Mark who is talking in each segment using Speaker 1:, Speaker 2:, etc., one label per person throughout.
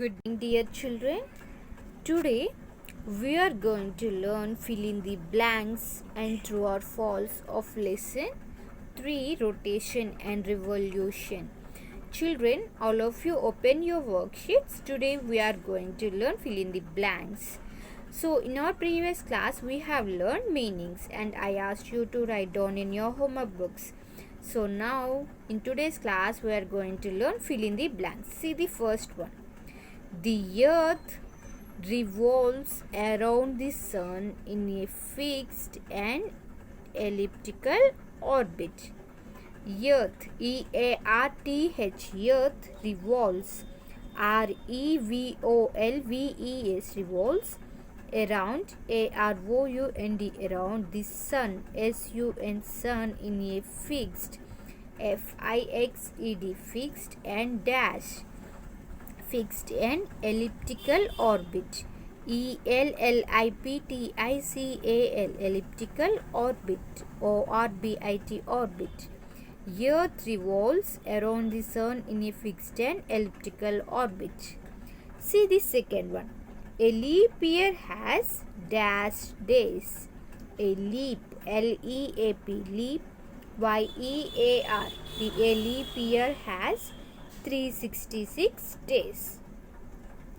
Speaker 1: Good evening, dear children. Today we are going to learn fill in the blanks and true or false of lesson 3 rotation and revolution. Children, all of you open your worksheets. Today we are going to learn fill in the blanks. So in our previous class we have learned meanings and I asked you to write down in your homework books. So now in today's class we are going to learn fill in the blanks. See the first one. The earth revolves around the sun in a fixed and elliptical orbit. Earth, E-A-R-T-H, earth revolves, R-E-V-O-L-V-E-S, revolves around, A-R-O-U-N-D, around the sun, S-U-N, sun, in a fixed, F-I-X-E-D, fixed and dash, fixed and elliptical orbit, E-L-L-I-P-T-I-C-A-L, elliptical orbit, O-R-B-I-T, orbit. Earth revolves around the sun in a fixed and elliptical orbit. See the second one. A leap year has dash days. A leap, L-E-A-P, leap, Y-E-A-R. A leap year has 366 days.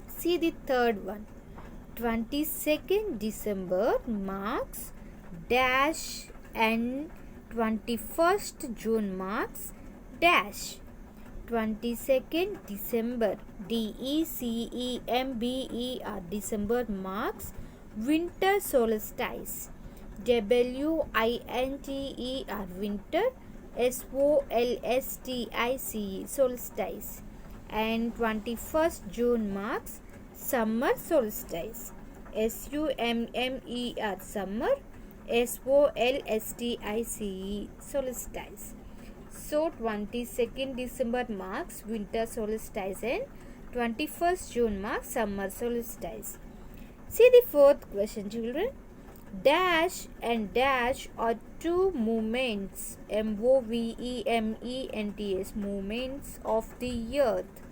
Speaker 1: See the third one. 22nd December marks dash and 21st June marks dash. 22nd December, D-E-C-E-M-B-E-R, December marks winter solstice, W-I-N-T-E-R, winter, S-O-L-S-T-I-C-E, solstice, and 21st June marks summer solstice, S-U-M-M-E-R, summer, S-O-L-S-T-I-C-E, solstice. So 22nd December marks winter solstice and 21st June marks summer solstice. See the fourth question, children. Dash and dash are two movements, M-O-V-E-M-E-N-T-S, movements of the earth.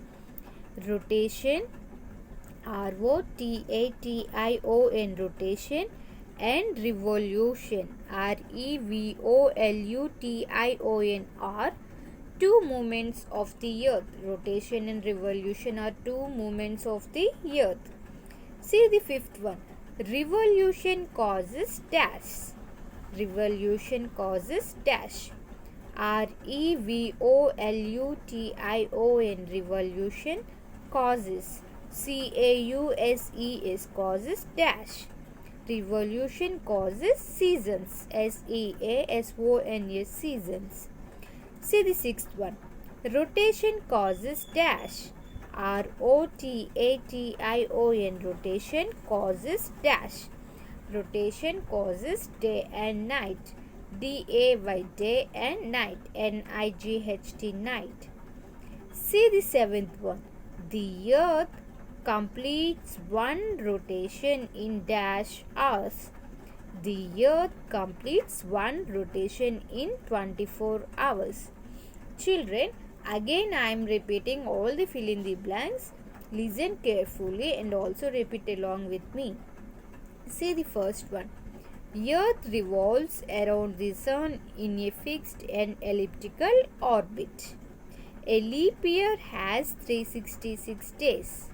Speaker 1: Rotation, R-O-T-A-T-I-O-N, rotation, and revolution, R-E-V-O-L-U-T-I-O-N, are two movements of the earth. Rotation and revolution are two movements of the earth. See the fifth one. Revolution causes dash. Revolution causes dash. R-E-V-O-L-U-T-I-O-N, revolution causes, C-A-U-S-E-S, causes dash. Revolution causes seasons, S-E-A-S-O-N-S, seasons. See the sixth one. Rotation causes dash. R-O-T-A-T-I-O-N, rotation causes dash. Rotation causes day and night, D-A-Y, day and night, N-I-G-H-T, night. See the seventh one. The earth completes one rotation in dash hours. The earth completes one rotation in 24 hours. Children, again I am repeating all the fill in the blanks. Listen carefully and also repeat along with me. See the first one. Earth revolves around the sun in a fixed and elliptical orbit. A leap year has 366 days.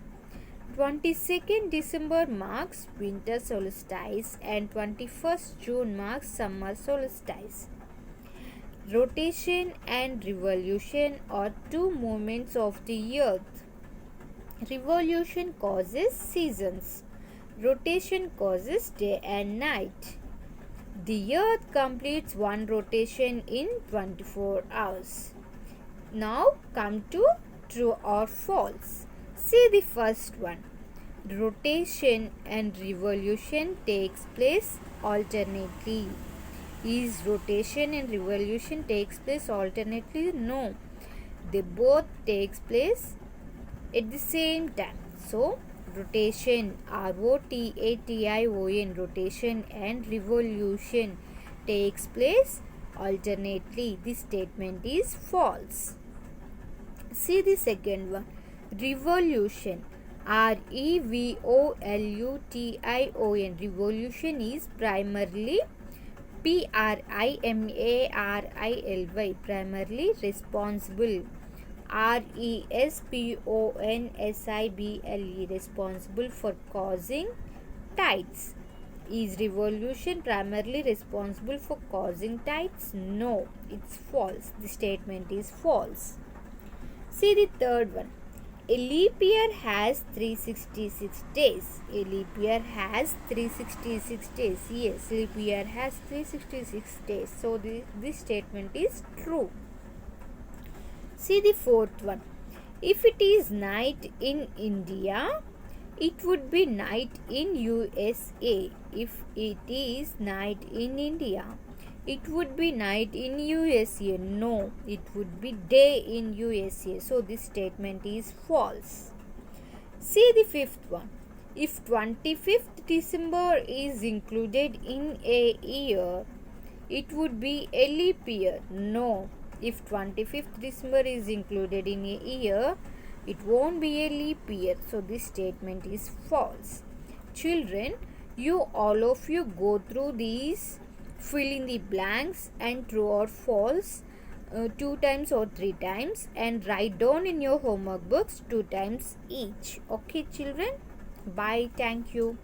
Speaker 1: 22nd December marks winter solstice and 21st June marks summer solstice. Rotation and revolution are two movements of the earth. Revolution causes seasons. Rotation causes day and night. The earth completes one rotation in 24 hours. Now come to true or false. See the first one. Rotation and revolution takes place alternately. Is rotation and revolution takes place alternately? No. They both takes place at the same time. So, rotation, R-O-T-A-T-I-O-N, rotation and revolution takes place alternately. This statement is false. See the second one. Revolution, revolution. Revolution is primarily primarily, primarily responsible. responsible, responsible for causing tides. Is revolution primarily responsible for causing tides? No, it's false. The statement is false. See the third one. A leap year has 366 days. A leap year has 366 days. Yes, leap year has 366 days. So this statement is true. See the fourth one. If it is night in India, it would be night in USA. If it is night in India, it would be night in USA. No, it would be day in USA. So this statement is false. See the fifth one. If 25th December is included in a year, it would be a leap year. No, if 25th December is included in a year, it won't be a leap year. So this statement is false. Children, all of you go through these, fill in the blanks and true or false 2 times or 3 times, and write down in your homework books 2 times each. Okay children, bye, thank you.